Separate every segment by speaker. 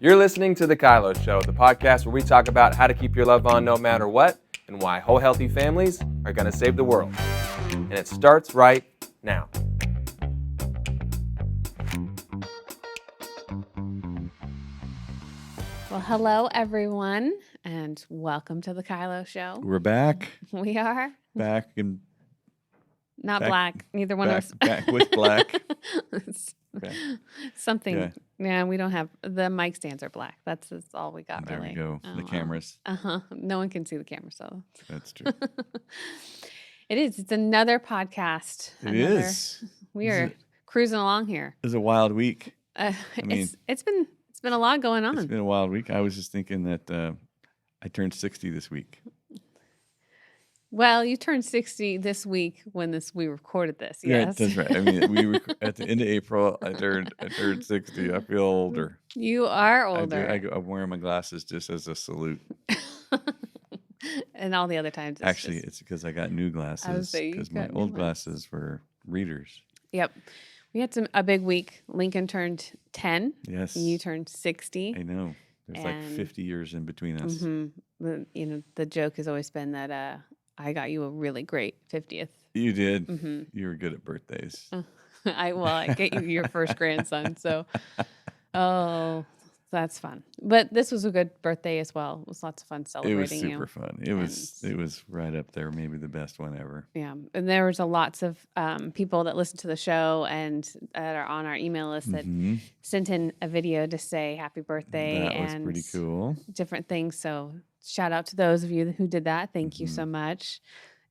Speaker 1: You're listening to The KYLO Show, the podcast where we talk about how to keep your love on no matter what and why whole healthy families are going to save the world. And it starts right now.
Speaker 2: Well, hello, everyone, and welcome to The KYLO Show.
Speaker 3: We're back.
Speaker 2: We are.
Speaker 3: Back and
Speaker 2: Not
Speaker 3: back,
Speaker 2: black. Neither one of us.
Speaker 3: Back with black. Okay.
Speaker 2: Something.
Speaker 3: Yeah.
Speaker 2: Yeah, we don't have, the mic stands are black. That's all we got,
Speaker 3: There
Speaker 2: really.
Speaker 3: we go. The
Speaker 2: Oh,
Speaker 3: cameras.
Speaker 2: No one can see the camera, so.
Speaker 3: That's true.
Speaker 2: It is. It's another podcast.
Speaker 3: It is.
Speaker 2: We are cruising along here.
Speaker 3: It was a wild week.
Speaker 2: It's been a lot going on.
Speaker 3: It's been a wild week. I was just thinking that I turned 60 this week.
Speaker 2: Well, you turned 60 this week when we recorded this. Yes,
Speaker 3: Yeah, that's right. I mean, at the end of April, I turned 60. I feel older.
Speaker 2: You are older.
Speaker 3: I'm wearing my glasses just as a salute.
Speaker 2: And all the other times.
Speaker 3: Actually, it's because I got new glasses because my old glasses were readers.
Speaker 2: Yep. We had a big week. Lincoln turned 10.
Speaker 3: Yes.
Speaker 2: And you turned 60.
Speaker 3: I know. There's like 50 years in between us.
Speaker 2: Mm-hmm. The joke has always been that I got you a really great 50th.
Speaker 3: You did.
Speaker 2: Mm-hmm.
Speaker 3: You were good at birthdays.
Speaker 2: I get you your first grandson. So, that's fun. But this was a good birthday as well. It was lots of fun celebrating you.
Speaker 3: It was super fun. It was right up there, maybe the best one ever.
Speaker 2: Yeah, and there was lots of people that listen to the show and that are on our email list that sent in a video to say happy birthday.
Speaker 3: That was pretty cool.
Speaker 2: Different things. So shout out to those of you who did that. Thank you so much.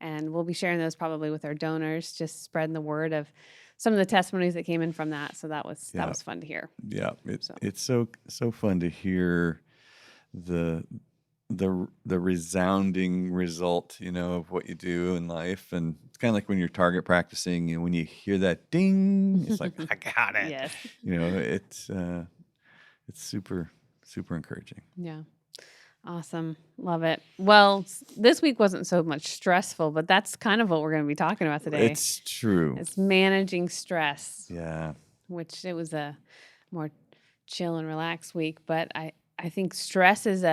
Speaker 2: And we'll be sharing those probably with our donors, just spreading the word of some of the testimonies that came in from that. So that was fun to hear.
Speaker 3: Yeah, it's so fun to hear the resounding result, of what you do in life. And it's kind of like when you're target practicing, when you hear that ding, it's like, I got it.
Speaker 2: Yes.
Speaker 3: It's super, super encouraging.
Speaker 2: Yeah. Awesome. Love it. Well, this week wasn't so much stressful, but that's kind of what we're going to be talking about today.
Speaker 3: It's true.
Speaker 2: It's managing stress.
Speaker 3: Yeah.
Speaker 2: Which it was a more chill and relaxed week, but I think stress it's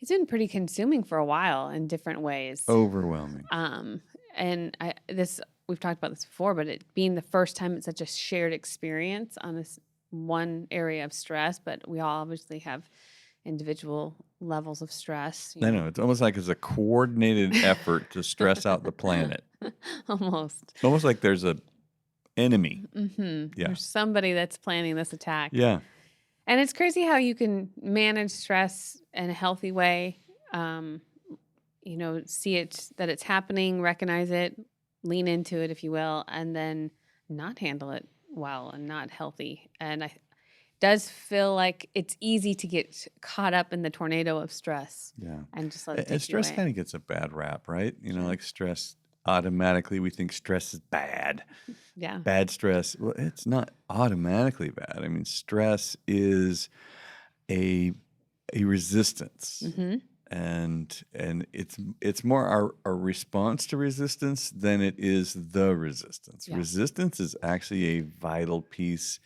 Speaker 2: been pretty consuming for a while in different ways.
Speaker 3: Overwhelming.
Speaker 2: And we've talked about this before, but it being the first time it's such a shared experience on this one area of stress, but we all obviously have individual levels of stress.
Speaker 3: I know. It's almost like it's a coordinated effort to stress out the planet.
Speaker 2: Almost.
Speaker 3: Almost like there's a enemy.
Speaker 2: Mm-hmm.
Speaker 3: Yeah.
Speaker 2: There's somebody that's planning this attack.
Speaker 3: Yeah.
Speaker 2: And it's crazy how you can manage stress in a healthy way. See it, that it's happening, recognize it, lean into it, if you will, and then not handle it well and not healthy. And it does feel like it's easy to get caught up in the tornado of stress.
Speaker 3: Yeah.
Speaker 2: And just let it take
Speaker 3: And stress
Speaker 2: you away.
Speaker 3: kind of gets a bad rap, right? Like stress, automatically we think stress is bad.
Speaker 2: Yeah.
Speaker 3: Bad stress. Well, it's not automatically bad. I mean, stress is a resistance.
Speaker 2: Mm-hmm.
Speaker 3: And it's more our response to resistance than it is the resistance.
Speaker 2: Yeah.
Speaker 3: Resistance is actually a vital piece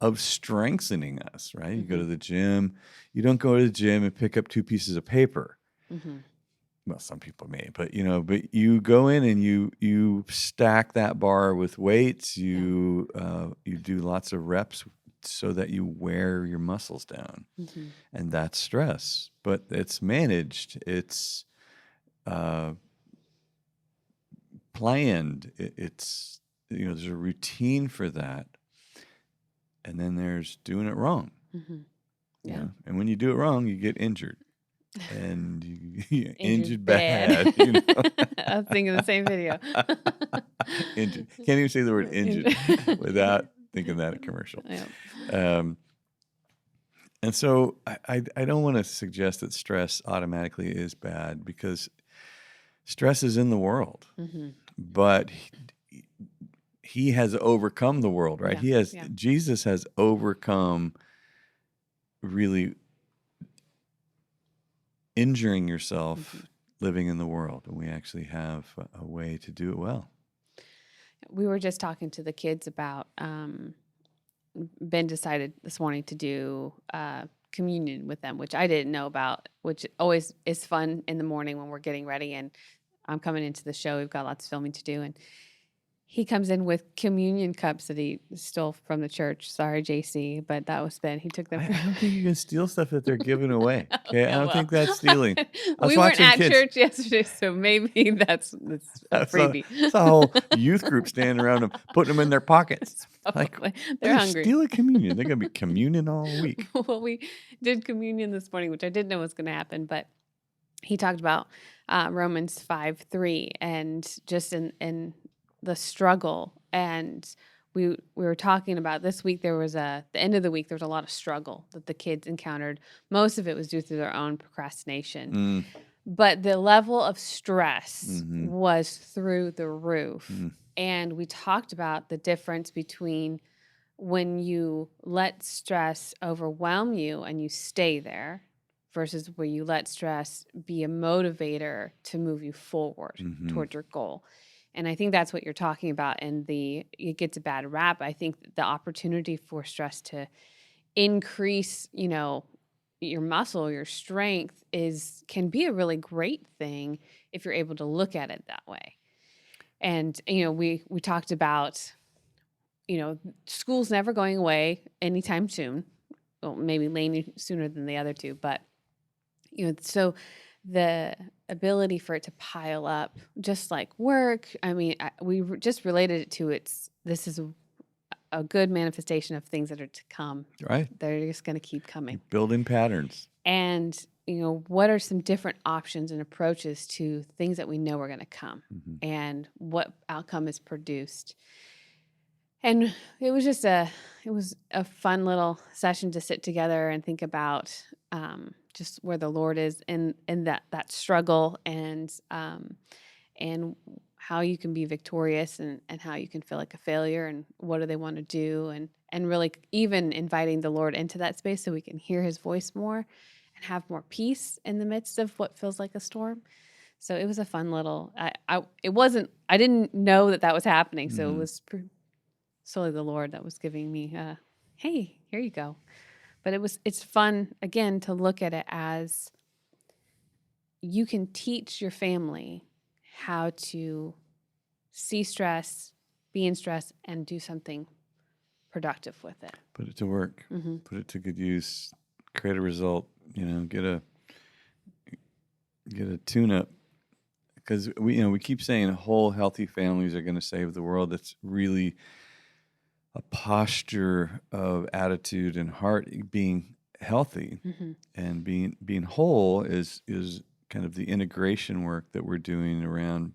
Speaker 3: of strengthening us, right? You go to the gym. You don't go to the gym and pick up 2 pieces of paper.
Speaker 2: Mm-hmm.
Speaker 3: Well, some people may, but you go in and you stack that bar with weights. You do lots of reps so that you wear your muscles down, and that's stress. But it's managed. It's planned. It's there's a routine for that. And then there's doing it wrong.
Speaker 2: Mm-hmm. Yeah.
Speaker 3: And when you do it wrong, you get injured. And you injured
Speaker 2: bad. I was thinking the same video.
Speaker 3: Injured. Can't even say the word injured without thinking that a commercial.
Speaker 2: Yeah.
Speaker 3: And so I don't want to suggest that stress automatically is bad, because stress is in the world. Mm-hmm. But he has overcome the world, right?
Speaker 2: Yeah.
Speaker 3: Jesus has overcome really injuring yourself living in the world. And we actually have a way to do it well.
Speaker 2: We were just talking to the kids about Ben decided this morning to do communion with them, which I didn't know about, which always is fun in the morning when we're getting ready and I'm coming into the show. We've got lots of filming to do. And he comes in with communion cups that he stole from the church. Sorry, JC, but that was Ben. He took them
Speaker 3: I
Speaker 2: from
Speaker 3: don't think you can steal stuff that they're giving away. Okay, I
Speaker 2: Yeah,
Speaker 3: don't
Speaker 2: well,
Speaker 3: think that's stealing. I was
Speaker 2: we weren't
Speaker 3: watching
Speaker 2: at
Speaker 3: kids.
Speaker 2: church yesterday, so maybe that's a freebie.
Speaker 3: It's a whole youth group standing around them, putting them in their pockets. Like,
Speaker 2: Probably. They're hungry.
Speaker 3: Steal a communion. They're gonna be communing all week.
Speaker 2: Well, we did communion this morning, which I didn't know was going to happen, but he talked about Romans 5:3 and just in the struggle. And we were talking about this week, the end of the week, there was a lot of struggle that the kids encountered. Most of it was due to their own procrastination. But the level of stress was through the roof. And we talked about the difference between when you let stress overwhelm you and you stay there versus where you let stress be a motivator to move you forward towards your goal. And I think that's what you're talking about. And it gets a bad rap. I think the opportunity for stress to increase, your muscle, your strength can be a really great thing if you're able to look at it that way. And, we talked about, school's never going away anytime soon. Well, maybe Laney sooner than the other two, but, so the ability for it to pile up, just like work. I mean, we just related it to this is a good manifestation of things that are to come.
Speaker 3: Right.
Speaker 2: They're just going to keep coming.
Speaker 3: You're building patterns.
Speaker 2: And, what are some different options and approaches to things that we know are going to come and what outcome is produced? And it was just a fun little session to sit together and think about just where the Lord is in that struggle and how you can be victorious and how you can feel like a failure and what do they want to do and really even inviting the Lord into that space so we can hear his voice more and have more peace in the midst of what feels like a storm. So it was a fun little, I didn't know that was happening. So it was solely the Lord that was giving me, hey, here you go. But it's fun, again, to look at it as you can teach your family how to see stress, be in stress, and do something productive with it.
Speaker 3: Put it to work. Put it to good use. Create a result. Get a tune-up. Because we keep saying whole, healthy families are going to save the world. That's really a posture of attitude and heart being healthy and being whole is kind of the integration work that we're doing around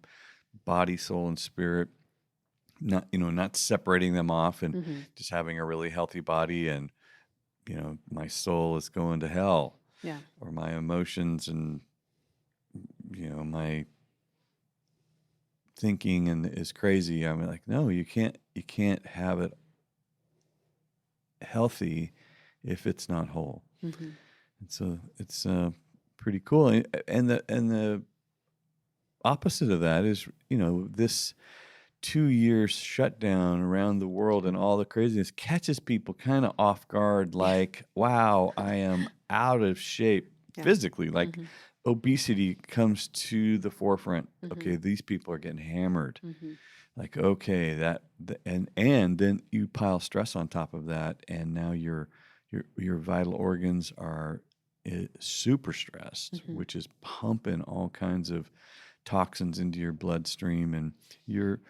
Speaker 3: body, soul, and spirit. Not separating them off and just having a really healthy body and my soul is going to hell.
Speaker 2: Yeah.
Speaker 3: Or my emotions and my thinking and is crazy. I'm like, no, you can't have it healthy if it's not whole. And so it's pretty cool. And the opposite of that is this 2 years shutdown around the world and all the craziness catches people kind of off guard, like, wow, I am out of shape physically. Like obesity comes to the forefront. Okay, these people are getting hammered. Like, okay, and then you pile stress on top of that, and now your vital organs are super stressed, which is pumping all kinds of toxins into your bloodstream, and you're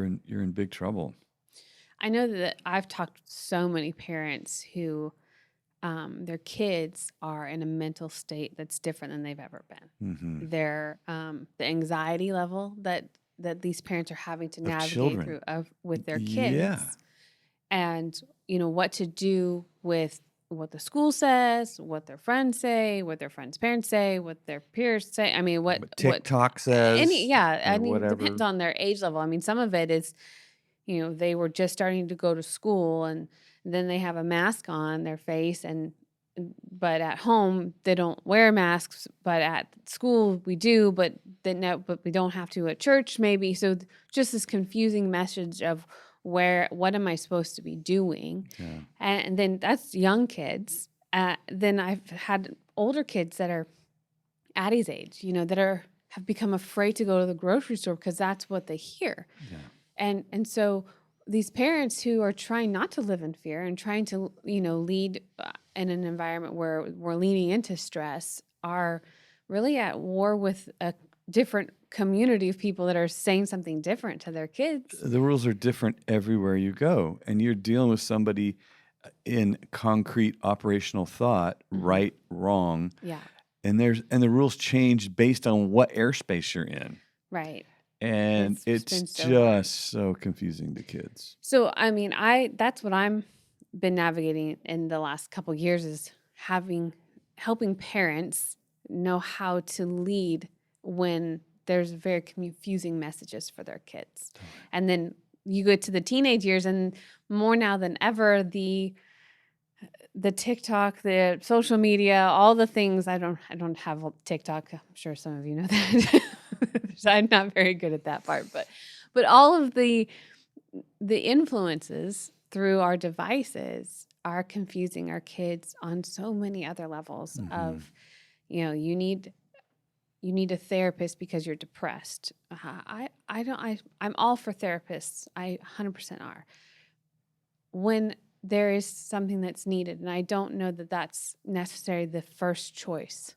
Speaker 3: in big trouble.
Speaker 2: I know that I've talked to so many parents who their kids are in a mental state that's different than they've ever been. Their the anxiety level that these parents are having to navigate through with their kids, and what to do with what the school says, what their friends say, what their friends' parents say, what their peers say. I mean, what
Speaker 3: TikTok says.
Speaker 2: It depends on their age level. I mean, some of it is, they were just starting to go to school and then they have a mask on their face but at home they don't wear masks, but at school we do, but we don't have to at church maybe. So just this confusing message of what am I supposed to be doing?
Speaker 3: Yeah.
Speaker 2: And then that's young kids. Then I've had older kids that are Addie's age, that have become afraid to go to the grocery store because that's what they hear.
Speaker 3: Yeah.
Speaker 2: And so these parents who are trying not to live in fear and trying to, lead in an environment where we're leaning into stress are really at war with a different community of people that are saying something different to their kids.
Speaker 3: The rules are different everywhere you go, and you're dealing with somebody in concrete operational thought, right, wrong,
Speaker 2: Yeah.
Speaker 3: and the rules change based on what airspace you're in.
Speaker 2: Right.
Speaker 3: And
Speaker 2: It's
Speaker 3: it's
Speaker 2: been so
Speaker 3: just
Speaker 2: hard.
Speaker 3: so confusing to kids.
Speaker 2: So, I mean, that's what I'm been navigating in the last couple years is helping parents know how to lead when there's very confusing messages for their kids. And then you go to the teenage years and more now than ever, the TikTok, the social media, all the things. I don't have a TikTok. I'm sure some of you know that. I'm not very good at that part, but all of the influences through our devices are confusing our kids on so many other levels of, you need a therapist because you're depressed. I'm all for therapists. I 100% are. When there is something that's needed, and I don't know that that's necessarily the first choice,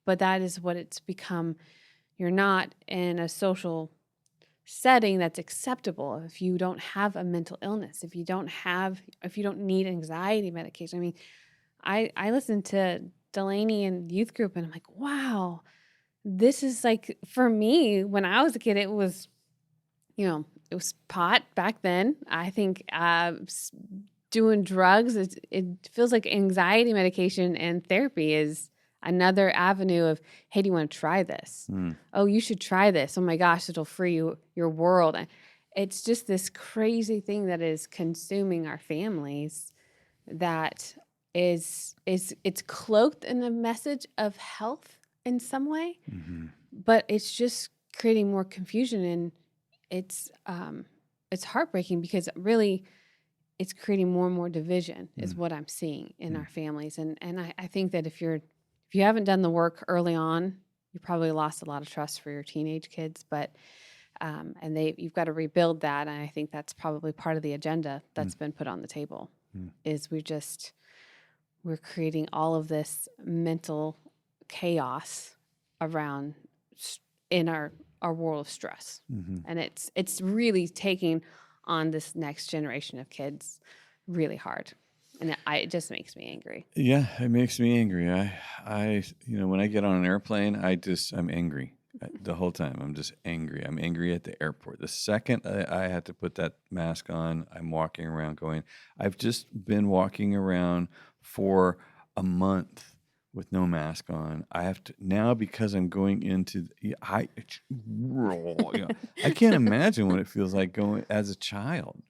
Speaker 2: but that is what it's become. You're not in a social setting that's acceptable if you don't have a mental illness, if you don't need anxiety medication. I mean, I listen to Delaney in youth group and I'm like, wow, this is like, for me, when I was a kid, it was pot back then. I think doing drugs, it feels like anxiety medication and therapy is another avenue of, hey, do you want to try this? Oh, you should try this. Oh my gosh, it'll free your world. It's just this crazy thing that is consuming our families that it's cloaked in a message of health in some way, but it's just creating more confusion, and it's heartbreaking because really it's creating more and more division is what I'm seeing in our families. And I think that if you haven't done the work early on, you probably lost a lot of trust for your teenage kids, but you've got to rebuild that. And I think that's probably part of the agenda that's been put on the table is we're creating all of this mental chaos around in our world of stress. And it's really taking on this next generation of kids really hard. And it just makes me angry.
Speaker 3: Yeah, it makes me angry. I when I get on an airplane, I'm angry the whole time. I'm just angry. I'm angry at the airport. The second I had to put that mask on, I'm walking around I've just been walking around for a month with no mask on. I have to now because I'm going into I can't imagine what it feels like going as a child.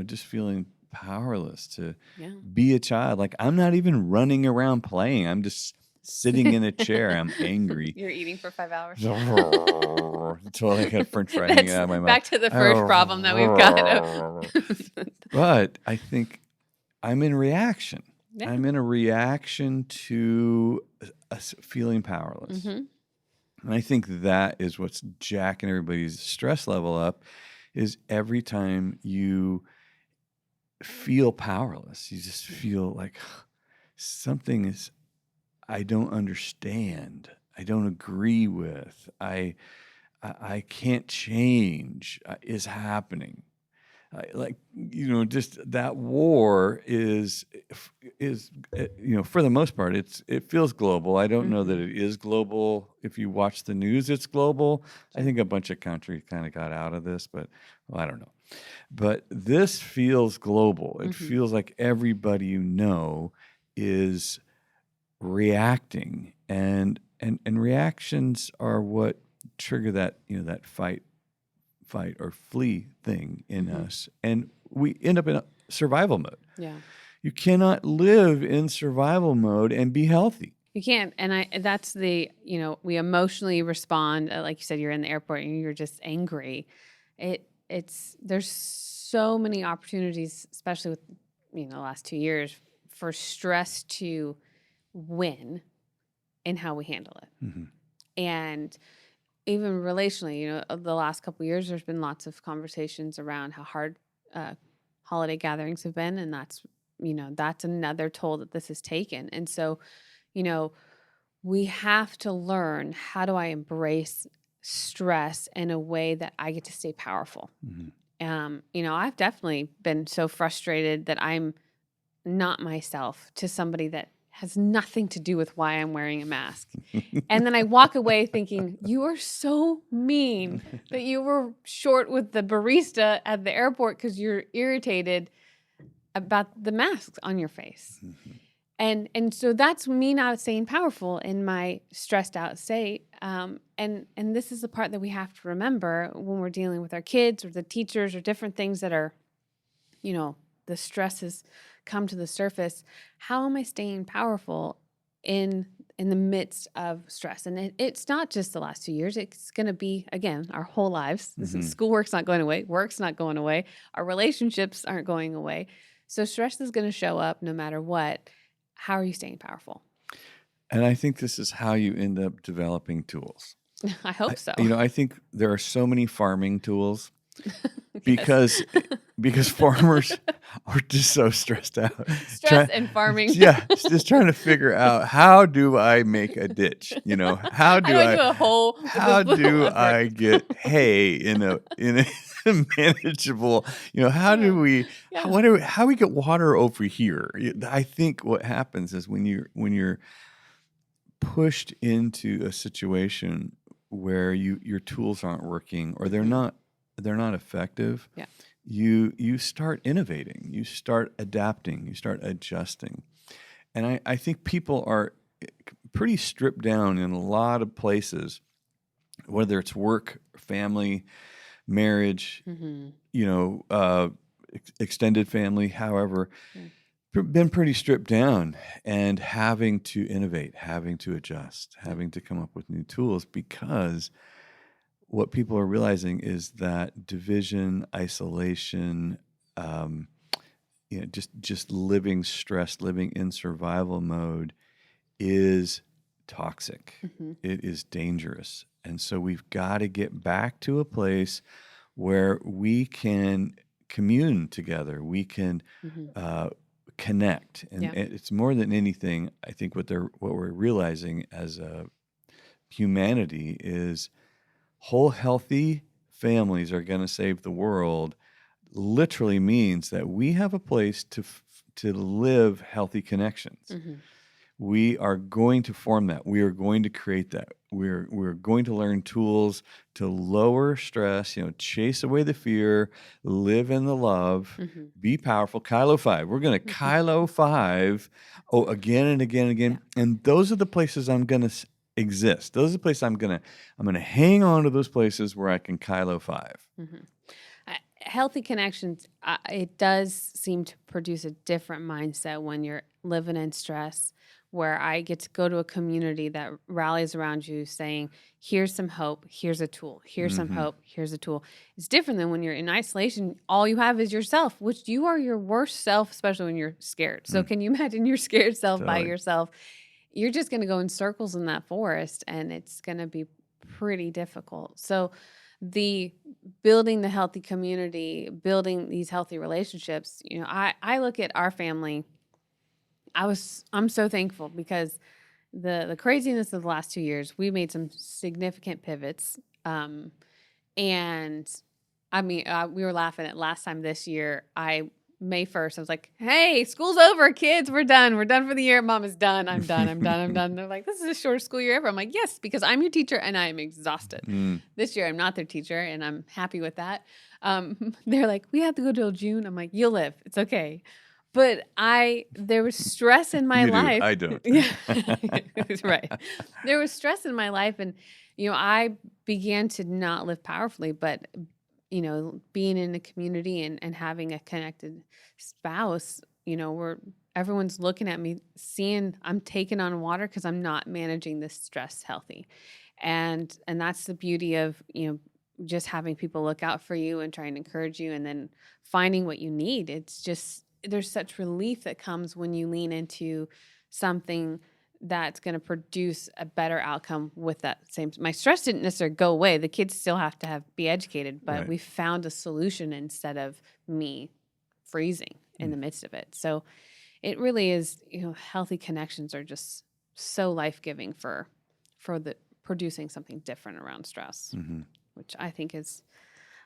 Speaker 3: Just feeling powerless to be a child. Like I'm not even running around playing. I'm just sitting in a chair. I'm angry.
Speaker 2: You're eating for 5 hours.
Speaker 3: Until I got French fry hanging out of my mouth.
Speaker 2: Back to the first problem that we've got.
Speaker 3: But I think I'm in reaction.
Speaker 2: Yeah.
Speaker 3: I'm in a reaction to us feeling powerless. And I think that is what's jacking everybody's stress level up is every time you feel powerless, you just feel like something is I don't understand. I don't agree with. I can't change is happening. Just that war is for the most part, it feels global. I don't know that it is global. If you watch the news, it's global. I think a bunch of countries kind of got out of this, but I don't know. But this feels global. It feels like everybody is reacting, and reactions are what trigger that that fight or flee thing in us, and we end up in a survival mode.
Speaker 2: Yeah,
Speaker 3: you cannot live in survival mode and be healthy.
Speaker 2: You can't. And that's we emotionally respond. Like you said, you're in the airport and you're just angry. There's so many opportunities, especially with, the last 2 years, for stress to win in how we handle it.
Speaker 3: Mm-hmm.
Speaker 2: And even relationally, the last couple of years, there's been lots of conversations around how hard holiday gatherings have been. And that's another toll that this has taken. And so, we have to learn, how do I embrace stress in a way that I get to stay powerful?
Speaker 3: Mm-hmm.
Speaker 2: I've definitely been so frustrated that I'm not myself to somebody that has nothing to do with why I'm wearing a mask. And then I walk away thinking, you are so mean that you were short with the barista at the airport because you're irritated about the masks on your face.
Speaker 3: Mm-hmm.
Speaker 2: And so that's me not staying powerful in my stressed out state. And this is the part that we have to remember when we're dealing with our kids or the teachers or different things that are, the stress has come to the surface. How am I staying powerful in the midst of stress? And it's not just the last 2 years. It's going to be, again, our whole lives.
Speaker 3: Mm-hmm.
Speaker 2: Schoolwork's not going away. Work's not going away. Our relationships aren't going away. So stress is going to show up no matter what. How are you staying powerful?
Speaker 3: And I think this is how you end up developing tools.
Speaker 2: I hope so.
Speaker 3: I think there are so many farming tools because farmers are just so stressed out.
Speaker 2: Stress and farming.
Speaker 3: Yeah, just trying to figure out, how do I make a ditch? How do I
Speaker 2: do a hole?
Speaker 3: How do I get hay in a manageable? How do we?
Speaker 2: Yeah.
Speaker 3: How we get water over here? I think what happens is when you're pushed into a situation where your tools aren't working or they're not effective.
Speaker 2: Yeah.
Speaker 3: You start innovating, you start adapting, you start adjusting. And I think people are pretty stripped down in a lot of places, whether it's work, family, marriage, extended family, however, been pretty stripped down and having to innovate, having to adjust, having to come up with new tools, because what people are realizing is that division, isolation, just living stressed, living in survival mode is toxic.
Speaker 2: Mm-hmm.
Speaker 3: It is dangerous. And so we've got to get back to a place where we can commune together. We can connect. And it's more than anything, I think what we're realizing as a humanity is whole healthy families are going to save the world literally means that we have a place to live healthy connections.
Speaker 2: Mm-hmm.
Speaker 3: We are going to form that. We are going to create that. We're going to learn tools to lower stress, chase away the fear, live in the love, be powerful. KYLO 5. We're going to KYLO 5 again and again and again. Yeah. And those are the places I'm going to exist. Those are the places I'm going to hang on to, those places where I can KYLO 5.
Speaker 2: Mm-hmm. Healthy connections, it does seem to produce a different mindset when you're living in stress, where I get to go to a community that rallies around you saying, here's some hope, here's a tool, here's some hope, here's a tool. It's different than when you're in isolation. All you have is yourself, which you are your worst self, especially when you're scared. So can you imagine your scared self by yourself? You're just going to go in circles in that forest, and it's going to be pretty difficult. So the building the healthy community, building these healthy relationships, I look at our family. I'm so thankful because the craziness of the last 2 years, we made some significant pivots. And I mean, we were laughing at last time this year, May 1st, I was like, hey, school's over, kids, we're done. We're done for the year. Mom is done. I'm done. They're like, this is the shortest school year ever. I'm like, yes, because I'm your teacher and I am exhausted. This year, I'm not their teacher and I'm happy with that. They're like, we have to go till June. I'm like, you'll live. It's okay. But there was stress in my life.
Speaker 3: I don't.
Speaker 2: Yeah, right. There was stress in my life, and I began to not live powerfully. But being in a community and having a connected spouse, where everyone's looking at me, seeing I'm taking on water because I'm not managing this stress healthy, and that's the beauty of just having people look out for you and trying to encourage you and then finding what you need. It's just, there's such relief that comes when you lean into something that's going to produce a better outcome with that same. My stress didn't necessarily go away. The kids still have to be educated, but
Speaker 3: Right.
Speaker 2: we found a solution instead of me freezing in the midst of it. So it really is, healthy connections are just so life-giving for the producing something different around stress, which I think is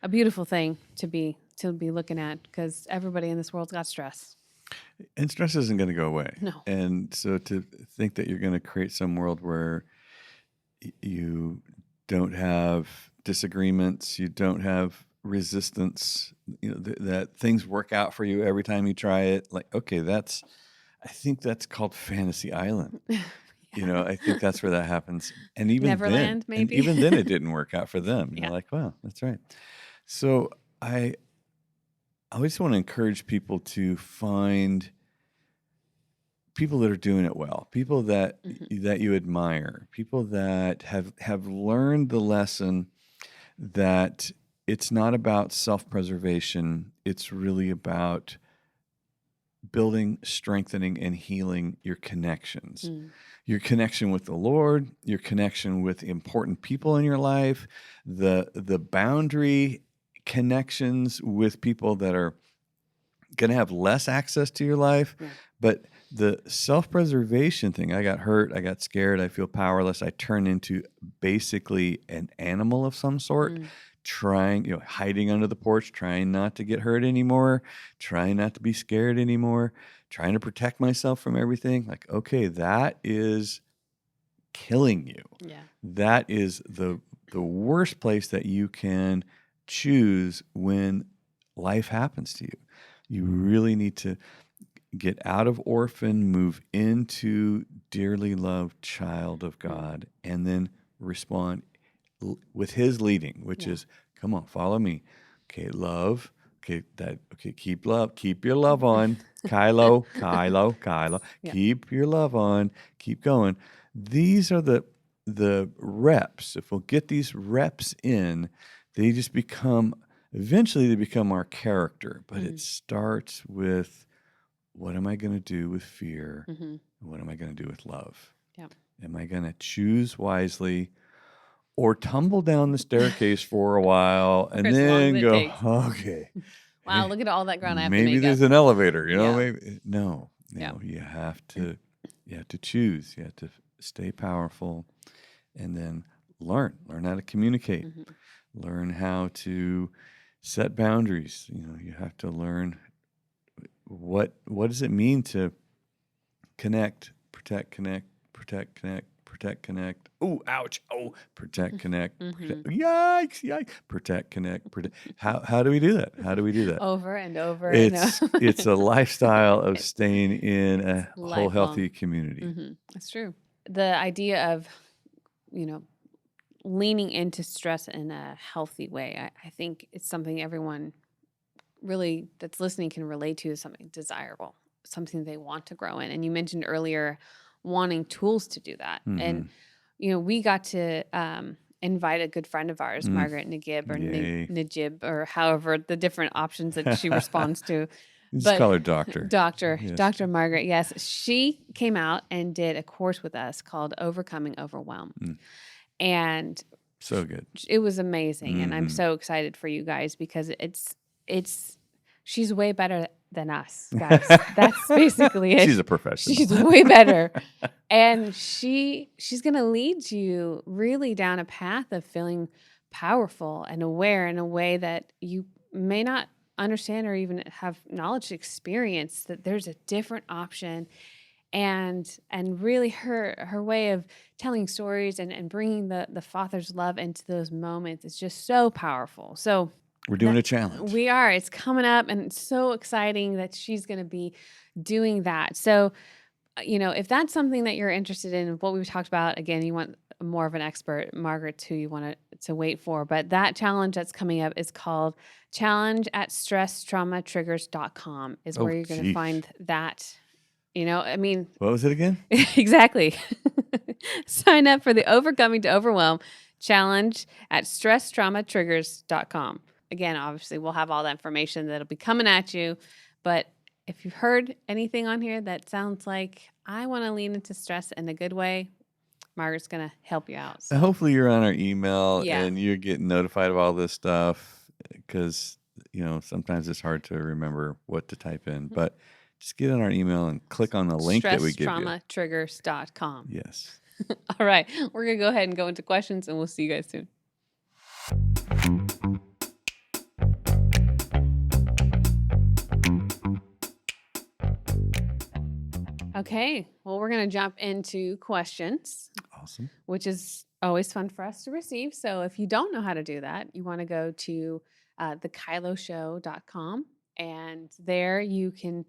Speaker 2: a beautiful thing to be looking at, because everybody in this world's got stress.
Speaker 3: And stress isn't going to go away.
Speaker 2: No.
Speaker 3: And so to think that you're going to create some world where you don't have disagreements, you don't have resistance, that things work out for you every time you try it. Like, okay, I think that's called Fantasy Island. I think that's where that happens. And even
Speaker 2: Neverland,
Speaker 3: then,
Speaker 2: maybe?
Speaker 3: and even then it didn't work out for them.
Speaker 2: Yeah.
Speaker 3: Like, wow, that's right. So I always want to encourage people to find people that are doing it well, people that that you admire, people that have learned the lesson that it's not about self-preservation. It's really about building, strengthening, and healing your connections. Your connection with the Lord, your connection with important people in your life, the boundary connections with people that are going to have less access to your life.
Speaker 2: Yeah.
Speaker 3: But the self-preservation thing, I got hurt, I got scared, I feel powerless, I turn into basically an animal of some sort, trying, hiding under the porch, trying not to get hurt anymore, trying not to be scared anymore, trying to protect myself from everything. Like, okay, that is killing you.
Speaker 2: Yeah.
Speaker 3: That is the worst place that you can choose when life happens to you. You really need to get out of orphan, move into dearly loved child of God, and then respond with His leading, which is, come on, follow me. Okay, love. Okay, keep your love on. KYLO.
Speaker 2: Yeah.
Speaker 3: Keep your love on. Keep going. These are the reps. If we'll get these reps in, eventually they become our character. But it starts with, what am I going to do with fear? And what am I going to do with love?
Speaker 2: Yeah.
Speaker 3: Am I going to choose wisely or tumble down the staircase for a while and
Speaker 2: as long
Speaker 3: then
Speaker 2: as it
Speaker 3: go,
Speaker 2: takes.
Speaker 3: okay.
Speaker 2: Wow, look at all that ground I have to
Speaker 3: Maybe
Speaker 2: make
Speaker 3: there's
Speaker 2: up.
Speaker 3: an elevator,
Speaker 2: Yeah.
Speaker 3: maybe. No,
Speaker 2: Yeah.
Speaker 3: you have to choose. You have to stay powerful and then learn how to communicate, learn how to set boundaries. You have to learn what does it mean to connect, protect, connect. Oh, ouch. Oh, protect, connect. Yikes. Protect, connect. How do we do that?
Speaker 2: Over and over.
Speaker 3: It's a lifestyle of staying in a whole
Speaker 2: lifelong.
Speaker 3: healthy community.
Speaker 2: That's true. The idea of, leaning into stress in a healthy way, I think it's something everyone really that's listening can relate to, is something desirable, something they want to grow in. And you mentioned earlier wanting tools to do that. And, we got to invite a good friend of ours, Margaret Najib, or
Speaker 3: Yay.
Speaker 2: Najib, or however the different options that she responds to.
Speaker 3: Just call her Doctor.
Speaker 2: Dr. Margaret, yes. She came out and did a course with us called Overcoming Overwhelm. And
Speaker 3: so good.
Speaker 2: It was amazing. And I'm so excited for you guys, because she's way better than us, guys. That's basically it.
Speaker 3: She's a professional.
Speaker 2: She's way better. And she's going to lead you really down a path of feeling powerful and aware in a way that you may not understand or even have knowledge to experience, that there's a different option. And really her way of telling stories and bringing the Father's love into those moments is just so powerful. So
Speaker 3: we're doing a challenge.
Speaker 2: We are. It's coming up, and it's so exciting that she's going to be doing that. So, if that's something that you're interested in, what we've talked about, again, you want more of an expert, Margaret's who you want to wait for. But that challenge that's coming up is called Challenge at StressTraumaTriggers.com is where you're going to find that. What
Speaker 3: was it again?
Speaker 2: Exactly. Sign up for the Overcoming to Overwhelm challenge at stresstraumatriggers.com. Again, obviously, we'll have all that information that'll be coming at you. But if you've heard anything on here that sounds like I want to lean into stress in a good way, Margaret's going to help you out. So.
Speaker 3: And hopefully you're on our email
Speaker 2: Yeah.
Speaker 3: and you're getting notified of all this stuff because, sometimes it's hard to remember what to type in. But just get on our email and click on the link that we give you.
Speaker 2: Stresstraumatriggers.com.
Speaker 3: Yes.
Speaker 2: All right. We're going to go ahead and go into questions, and we'll see you guys soon. Okay. Well, we're going to jump into questions.
Speaker 3: Awesome.
Speaker 2: Which is always fun for us to receive. So if you don't know how to do that, you want to go to thekyloshow.com, and there you can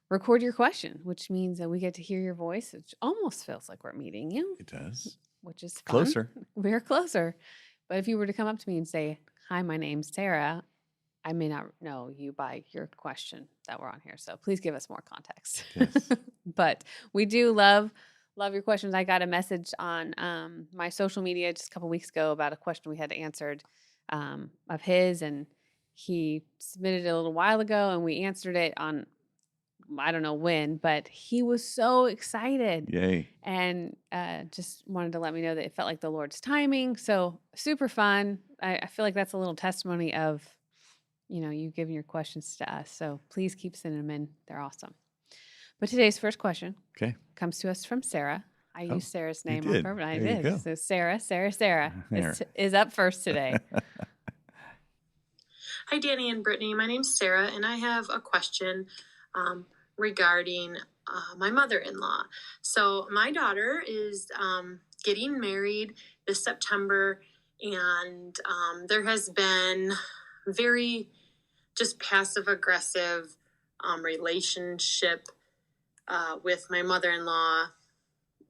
Speaker 2: record your question, which means that we get to hear your voice, which almost feels like we're meeting you.
Speaker 3: It does.
Speaker 2: Which is fun.
Speaker 3: Closer.
Speaker 2: We're closer. But if you were to come up to me and say, "Hi, my name's Sarah," I may not know you by your question that we're on here. So please give us more context.
Speaker 3: Yes.
Speaker 2: But we do love your questions. I got a message on my social media just a couple weeks ago about a question we had answered of his, and he submitted it a little while ago, and we answered it on, I don't know when, but he was so excited.
Speaker 3: Yay.
Speaker 2: And just wanted to let me know that it felt like the Lord's timing. So super fun. I feel like that's a little testimony of, you giving your questions to us. So please keep sending them in. They're awesome. But today's first question comes to us from Sarah. I used Sarah's name on purpose. I did. So Sarah is up first today.
Speaker 4: Hi, Danny and Brittany. My name's Sarah, and I have a question regarding my mother-in-law. So my daughter is getting married this September, and there has been very just passive-aggressive relationship with my mother-in-law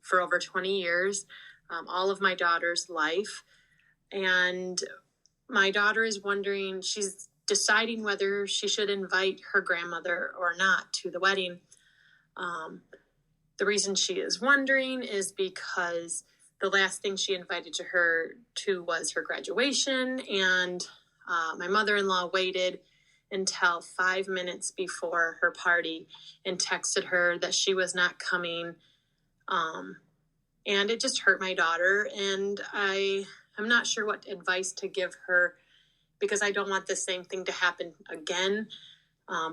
Speaker 4: for over 20 years, all of my daughter's life. And my daughter is wondering, she's deciding whether she should invite her grandmother or not to the wedding. The reason she is wondering is because the last thing she invited her to was her graduation, and my mother-in-law waited until 5 minutes before her party and texted her that she was not coming. And it just hurt my daughter, and I'm not sure what advice to give her, because I don't want the same thing to happen again.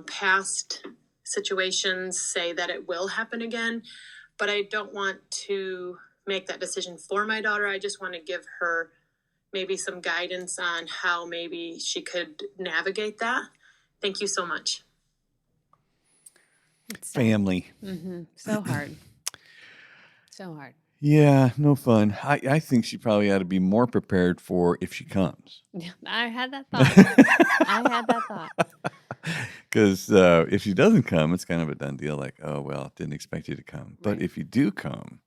Speaker 4: Past situations say that it will happen again, but I don't want to make that decision for my daughter. I just want to give her maybe some guidance on how maybe she could navigate that. Thank you so much.
Speaker 3: Family.
Speaker 2: Mm-hmm. So hard. So hard.
Speaker 3: Yeah, no fun. I think she probably ought to be more prepared for if she comes.
Speaker 2: I had that thought.
Speaker 3: Because if she doesn't come, it's kind of a done deal. Like, oh, well, didn't expect you to come. But
Speaker 2: Right.
Speaker 3: if you do come,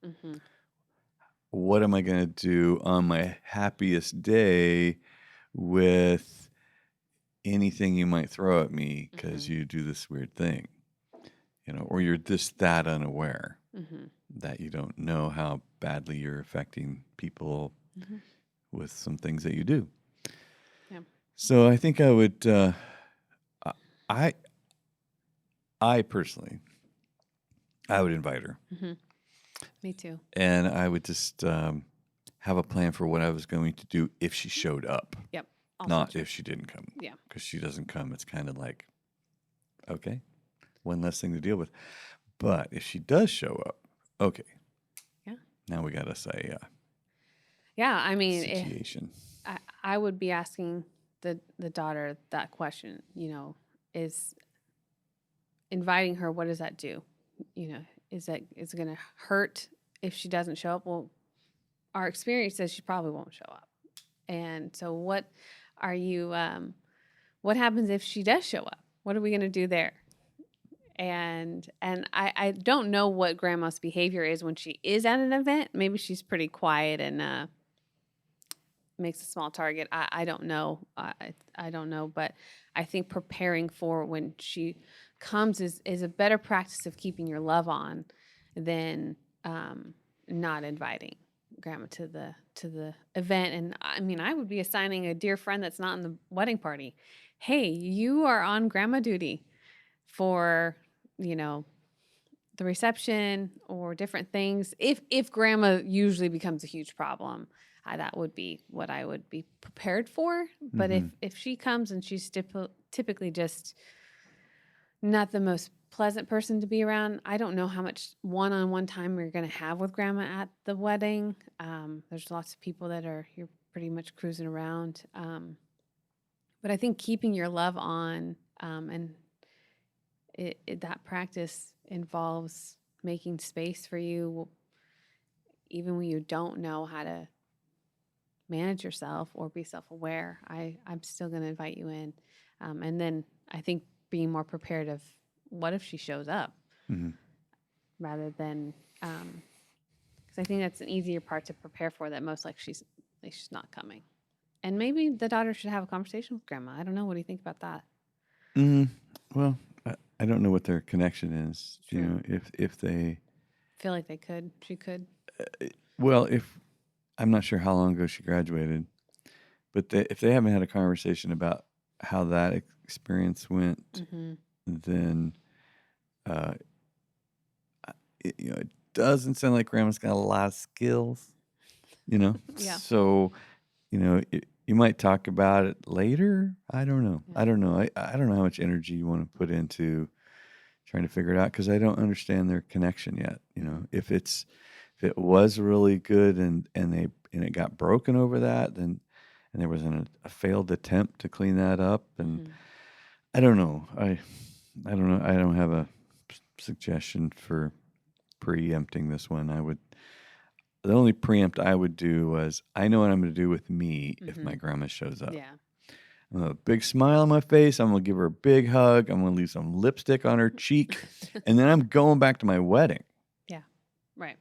Speaker 3: what am I going to do on my happiest day with anything you might throw at me because you do this weird thing? Or you're just that unaware that you don't know how badly you're affecting people with some things that you do.
Speaker 2: Yeah.
Speaker 3: So I think I would, I personally, I would invite her.
Speaker 2: Me too.
Speaker 3: And I would just have a plan for what I was going to do if she showed up.
Speaker 2: Yep. Also
Speaker 3: Not
Speaker 2: true.
Speaker 3: if she didn't come.
Speaker 2: Yeah.
Speaker 3: Because she doesn't come, it's kind of like, okay, one less thing to deal with. But if she does show up, okay.
Speaker 2: Yeah.
Speaker 3: Now we got to say
Speaker 2: Yeah, I mean,
Speaker 3: situation.
Speaker 2: I would be asking the daughter that question, is inviting her, what does that do? Is it going to hurt if she doesn't show up? Well, our experience says she probably won't show up. And so what happens if she does show up? What are we going to do there? And I don't know what grandma's behavior is when she is at an event. Maybe she's pretty quiet and makes a small target. I don't know. I don't know. But I think preparing for when she comes is a better practice of keeping your love on than not inviting. grandma to the event, and I mean, I would be assigning a dear friend that's not in the wedding party. Hey, you are on grandma duty for, you know, the reception or different things. If grandma usually becomes a huge problem, that would be what I would be prepared for. But if she comes and she's typically just not the most pleasant person to be around, I don't know how much one-on-one time you're going to have with grandma at the wedding. There's lots of people that you're pretty much cruising around. But I think keeping your love on, and that practice involves making space for you, even when you don't know how to manage yourself or be self-aware. I'm still going to invite you in. And then I think being more prepared of what if she shows up, rather than, because I think that's an easier part to prepare for, that most likely she's not coming. And maybe the daughter should have a conversation with grandma. I don't know. What do you think about that?
Speaker 3: Well, I don't know what their connection is.
Speaker 2: Sure.
Speaker 3: You know, if they
Speaker 2: feel like she could.
Speaker 3: Well, if I'm not sure how long ago she graduated, but if they haven't had a conversation about how that experience went, then it doesn't sound like grandma's got a lot of skills. You know,
Speaker 2: Yeah.
Speaker 3: So you might talk about it later. I don't know.
Speaker 2: Yeah.
Speaker 3: I don't know. I don't know how much energy you want to put into trying to figure it out, because I don't understand their connection yet. You know, if it was really good and it got broken over that, then and there was a failed attempt to clean that up, and I don't know. I don't know. I don't have a suggestion for preempting this one. The only preempt I would do was, I know what I'm going to do with me if my grandma shows up.
Speaker 2: Yeah.
Speaker 3: I'm going to have a big smile on my face. I'm going to give her a big hug. I'm going to leave some lipstick on her cheek. And then I'm going back to my wedding.
Speaker 2: Yeah. Right.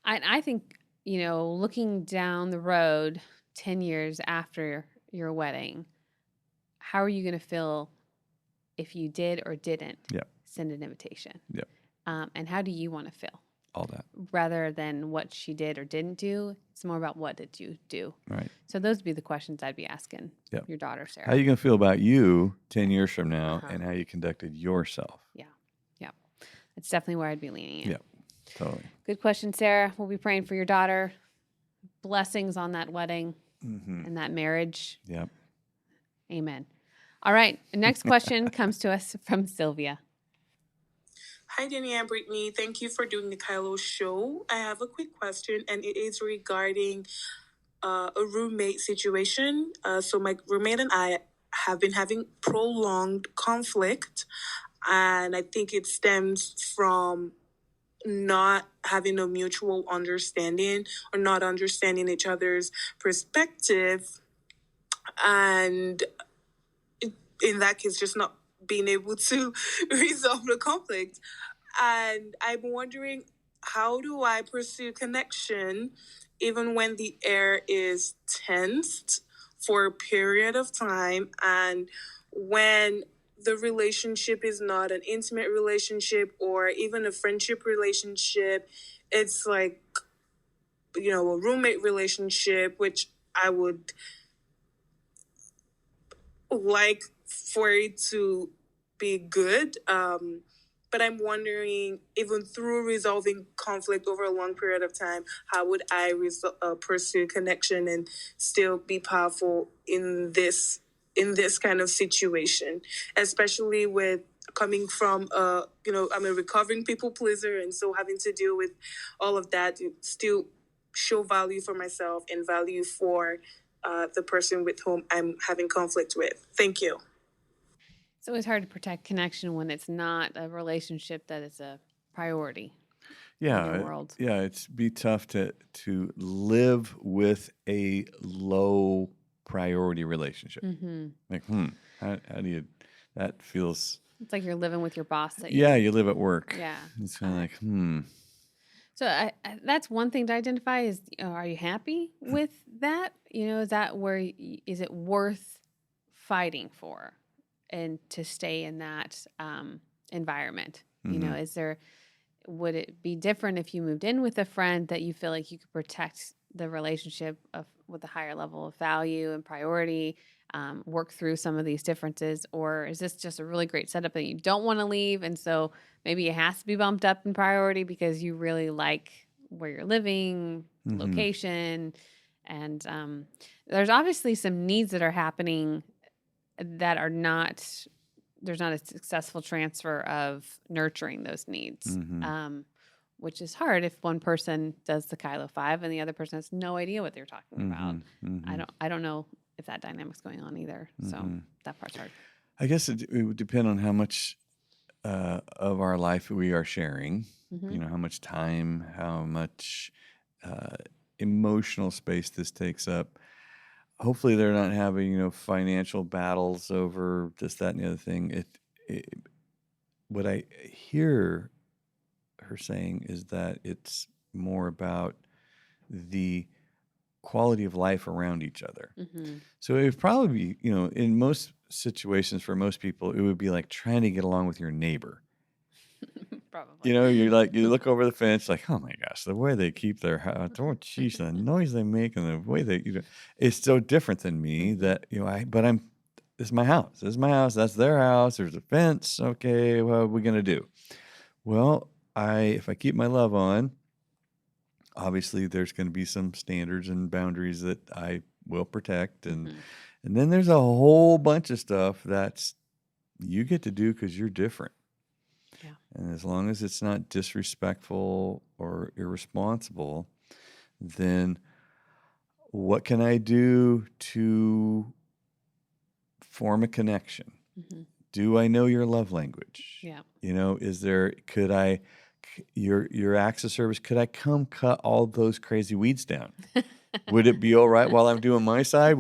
Speaker 2: I think, looking down the road 10 years after your wedding, how are you going to feel if you did or didn't send an invitation?
Speaker 3: Yep.
Speaker 2: And how do you want to feel?
Speaker 3: All that.
Speaker 2: Rather than what she did or didn't do, it's more about what did you do.
Speaker 3: Right.
Speaker 2: So those would be the questions I'd be asking your daughter, Sarah.
Speaker 3: How are you going to feel about you 10 years from now and how you conducted yourself?
Speaker 2: Yeah. Yeah. It's definitely where I'd be leaning in.
Speaker 3: Yeah, totally.
Speaker 2: Good question, Sarah. We'll be praying for your daughter. Blessings on that wedding and that marriage.
Speaker 3: Yep.
Speaker 2: Amen. All right. The next question comes to us from Sylvia.
Speaker 5: Hi, Danny and Brittany. Thank you for doing the KYLO show. I have a quick question, and it is regarding a roommate situation. So my roommate and I have been having prolonged conflict, and I think it stems from not having a mutual understanding or not understanding each other's perspective, and in that case, just not being able to resolve the conflict. And I'm wondering, how do I pursue connection even when the air is tensed for a period of time, and when the relationship is not an intimate relationship or even a friendship relationship? It's like, a roommate relationship, which I would like for it to be good. But I'm wondering, even through resolving conflict over a long period of time, how would I pursue connection and still be powerful in this kind of situation, especially with coming from I'm a recovering people pleaser, and so having to deal with all of that to still show value for myself and value for the person with whom I'm having conflict with. Thank you.
Speaker 2: It's always hard to protect connection when it's not a relationship that is a priority in your world.
Speaker 3: Yeah, it's be tough to live with a low priority relationship. Like, how do you? That feels.
Speaker 2: It's like you're living with your boss.
Speaker 3: You live at work.
Speaker 2: Yeah,
Speaker 3: it's kind of like,
Speaker 2: So that's one thing to identify is, are you happy with that? Is that is it worth fighting for? And to stay in that environment, is there, would it be different if you moved in with a friend that you feel like you could protect the relationship with a higher level of value and priority, work through some of these differences? Or is this just a really great setup that you don't want to leave? And so maybe it has to be bumped up in priority because you really like where you're living, location. And there's obviously some needs that are happening that are not, there's not a successful transfer of nurturing those needs, which is hard if one person does the KYLO 5 and the other person has no idea what they're talking about. I don't know if that dynamic's going on either. So that part's hard.
Speaker 3: I guess it would depend on how much of our life we are sharing, how much time, how much emotional space this takes up. Hopefully they're not having, financial battles over this, that, and the other thing. What I hear her saying is that it's more about the quality of life around each other. So it would probably be, in most situations for most people, it would be like trying to get along with your neighbor.
Speaker 2: Probably.
Speaker 3: You're like, you look over the fence, like, oh my gosh, the way they keep their house, oh geez, the noise they make and the way they, it's so different than me that, this is my house. This is my house. That's their house. There's a fence. Okay, what are we going to do? Well, if I keep my love on, obviously there's going to be some standards and boundaries that I will protect. And then there's a whole bunch of stuff that's you get to do because you're different.
Speaker 2: Yeah.
Speaker 3: And as long as it's not disrespectful or irresponsible, then what can I do to form a connection? Do I know your love language?
Speaker 2: Yeah.
Speaker 3: Your acts of service, could I come cut all those crazy weeds down? Would it be all right while I'm doing my side?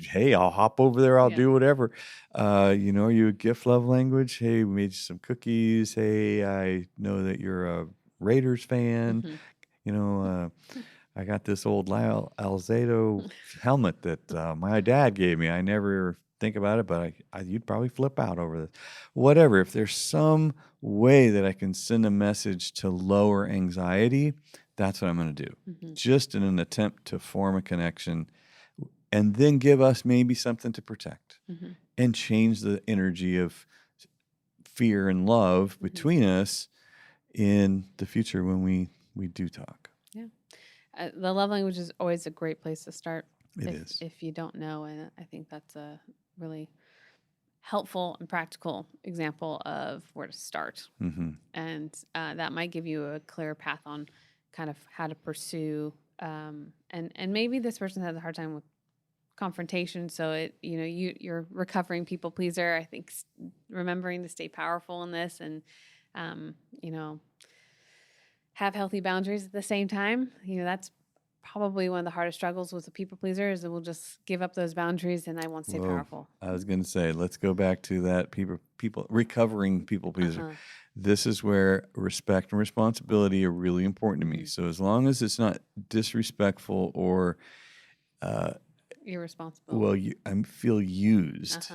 Speaker 3: Hey, I'll hop over there. I'll do whatever. Are you a gift love language? Hey, we made you some cookies. Hey, I know that you're a Raiders fan. I got this old Lyle Alzado helmet that my dad gave me. I never think about it, but you'd probably flip out over this. Whatever. If there's some way that I can send a message to lower anxiety, that's what I'm going to do. Just in an attempt to form a connection and then give us maybe something to protect and change the energy of fear and love between us in the future when we do talk.
Speaker 2: Yeah. The love language is always a great place to start.
Speaker 3: It is.
Speaker 2: If you don't know, and I think that's a really helpful and practical example of where to start. And that might give you a clear path on kind of how to pursue. And maybe this person has a hard time with confrontation. So you're recovering people pleaser. I think remembering to stay powerful in this and, have healthy boundaries at the same time. That's probably one of the hardest struggles with a people pleaser is that we'll just give up those boundaries and I won't stay powerful.
Speaker 3: I was going to say, let's go back to that recovering people pleaser. This is where respect and responsibility are really important to me. So as long as it's not disrespectful or
Speaker 2: irresponsible.
Speaker 3: Well, I feel used,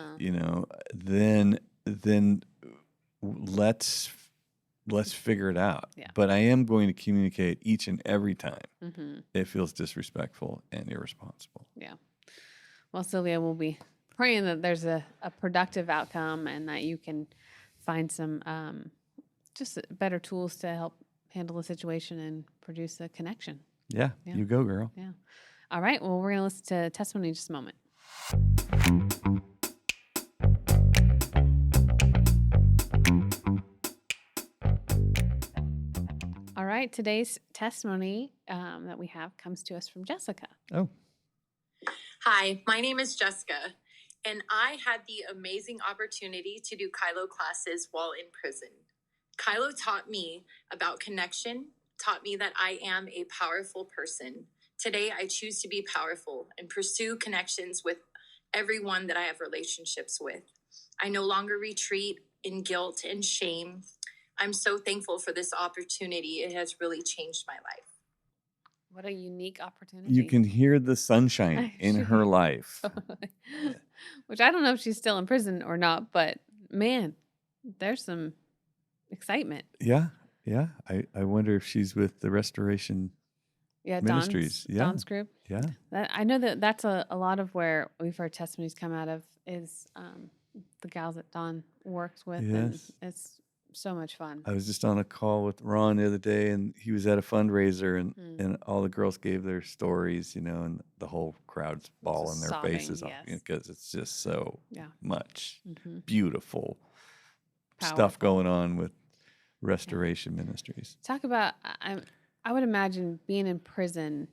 Speaker 3: then let's figure it out.
Speaker 2: Yeah.
Speaker 3: But I am going to communicate each and every time it feels disrespectful and irresponsible.
Speaker 2: Yeah. Well, Sylvia, we'll be praying that there's a productive outcome and that you can find some just better tools to help handle the situation and produce a connection.
Speaker 3: Yeah. You go, girl.
Speaker 2: Yeah. All right. Well, we're going to listen to testimony in just a moment. All right. Today's testimony that we have comes to us from Jessica.
Speaker 3: Oh.
Speaker 4: Hi, my name is Jessica, and I had the amazing opportunity to do KYLO classes while in prison. KYLO taught me about connection, taught me that I am a powerful person. Today, I choose to be powerful and pursue connections with everyone that I have relationships with. I no longer retreat in guilt and shame. I'm so thankful for this opportunity. It has really changed my life.
Speaker 2: What a unique opportunity.
Speaker 3: You can hear the sunshine in her life.
Speaker 2: Which I don't know if she's still in prison or not, but man, there's some excitement.
Speaker 3: Yeah. Yeah, I wonder if she's with the Restoration.
Speaker 2: Yeah,
Speaker 3: Ministries, yeah.
Speaker 2: Don's group.
Speaker 3: Yeah.
Speaker 2: I know that's a lot of where we've heard testimonies come out of is the gals that Don works with, and
Speaker 3: Yes.
Speaker 2: it's so much fun.
Speaker 3: I was just on a call with Ron the other day, and he was at a fundraiser, and all the girls gave their stories, and the whole crowd's bawling their
Speaker 2: sobbing,
Speaker 3: faces off
Speaker 2: yes.
Speaker 3: because it's just so much
Speaker 2: Mhm.
Speaker 3: beautiful stuff
Speaker 2: Powerful.
Speaker 3: going on with Restoration Ministries.
Speaker 2: Talk about, I would imagine being in prison,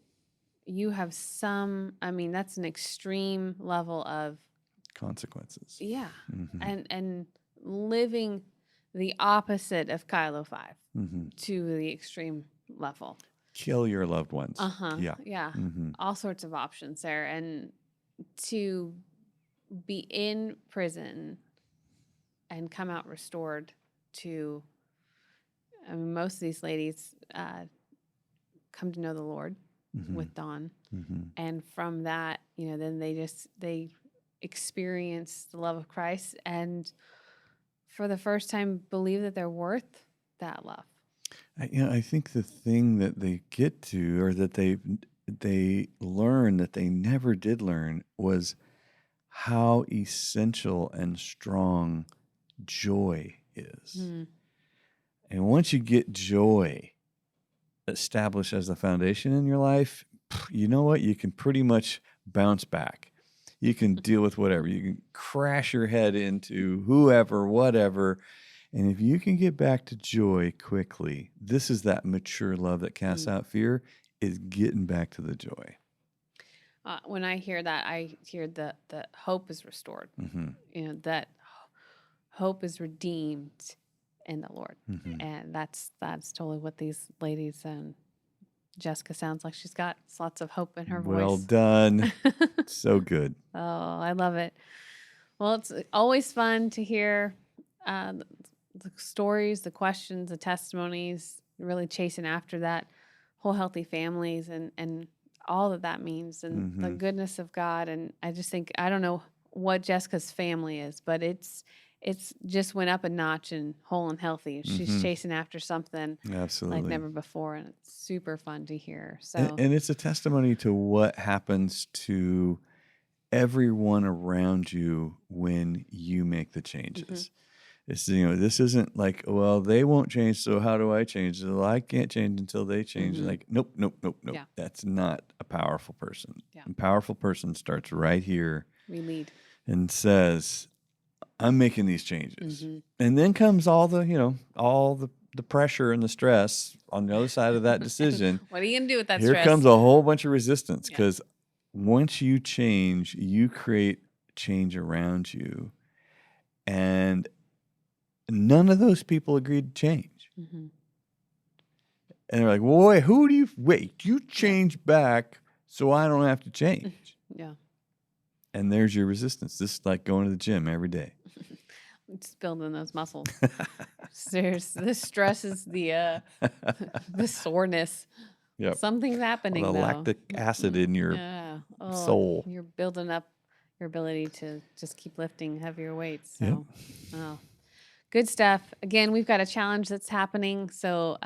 Speaker 2: you have that's an extreme level of
Speaker 3: Consequences.
Speaker 2: yeah,
Speaker 3: Mhm.
Speaker 2: and living the opposite of KYLO 5
Speaker 3: Mhm.
Speaker 2: to the extreme level.
Speaker 3: Kill your loved ones.
Speaker 2: Yeah.
Speaker 3: Mhm.
Speaker 2: All sorts of options there, and to be in prison and come out restored to, most of these ladies come to know the Lord with Dawn, and from that, then they experience the love of Christ, and for the first time believe that they're worth that love.
Speaker 3: I think the thing that they get to, or that they learn that they never did learn, was how essential and strong joy is. And once you get joy established as the foundation in your life, you know what? You can pretty much bounce back. You can deal with whatever. You can crash your head into whoever, whatever. And if you can get back to joy quickly, this is that mature love that casts out fear, is getting back to the joy.
Speaker 2: When I hear that, I hear that hope is restored. That hope is redeemed in the Lord. And that's totally what these ladies, Jessica sounds like she's got lots of hope in her voice.
Speaker 3: Well done. So good.
Speaker 2: Oh, I love it. Well, it's always fun to hear the stories, the questions, the testimonies, really chasing after that whole healthy families and all that means, and the goodness of God. And I just think, I don't know what Jessica's family is, but it's just went up a notch in whole and healthy. She's chasing after something
Speaker 3: Absolutely
Speaker 2: like never before, and it's super fun to hear. So,
Speaker 3: and it's a testimony to what happens to everyone around you when you make the changes. It's, this isn't like, well, they won't change, so how do I change? Well, I can't change until they change. Like, nope.
Speaker 2: Yeah.
Speaker 3: That's not a powerful person.
Speaker 2: Yeah.
Speaker 3: A powerful person starts right here.
Speaker 2: we lead.
Speaker 3: And says, I'm making these changes. And then comes all the pressure and the stress on the other side of that decision.
Speaker 2: What are you going to do with that
Speaker 3: Here
Speaker 2: stress?
Speaker 3: comes a whole bunch of resistance, because once you change, you create change around you. And none of those people agreed to change. And they're like, well, wait, you change back so I don't have to change.
Speaker 2: Yeah.
Speaker 3: And there's your resistance. This is like going to the gym every day.
Speaker 2: Just building those muscles. The stress is the soreness.
Speaker 3: Yep.
Speaker 2: Something's happening,
Speaker 3: The
Speaker 2: though.
Speaker 3: lactic acid in your soul.
Speaker 2: You're building up your ability to just keep lifting heavier weights. So, good stuff. Again, we've got a challenge that's happening, so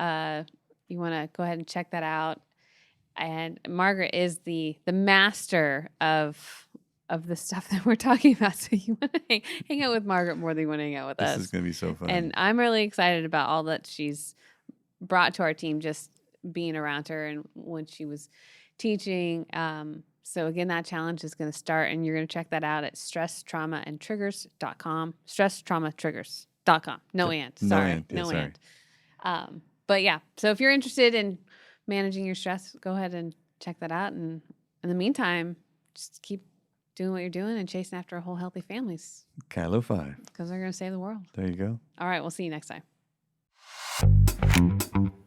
Speaker 2: you want to go ahead and check that out. And Margaret is the master of the stuff that we're talking about. So you want to hang out with Margaret more than you want to hang out with us.
Speaker 3: This is going to be so fun.
Speaker 2: And I'm really excited about all that she's brought to our team, just being around her and when she was teaching. So again, that challenge is going to start, and you're going to check that out at stresstraumaandtriggers.com. Stresstraumatriggers.com. No and. Sorry. No and. But yeah, so if you're interested in managing your stress, go ahead and check that out. And in the meantime, just keep doing what you're doing and chasing after whole healthy families.
Speaker 3: KYLO 5.
Speaker 2: Because they're going to save the world.
Speaker 3: There you go.
Speaker 2: All right, we'll see you next time.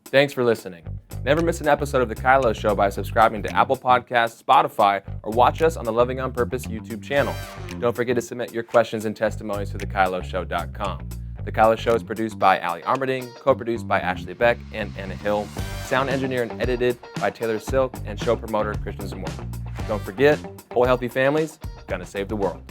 Speaker 1: Thanks for listening. Never miss an episode of The KYLO Show by subscribing to Apple Podcasts, Spotify, or watch us on the Loving on Purpose YouTube channel. Don't forget to submit your questions and testimonies to thekyloshow.com. The KYLO Show is produced by Ali Armerding, co-produced by Ashley Beck and Anna Hill, sound engineered and edited by Taylor Silk, and show promoter Christian Zamora. Don't forget, whole healthy families gonna save the world.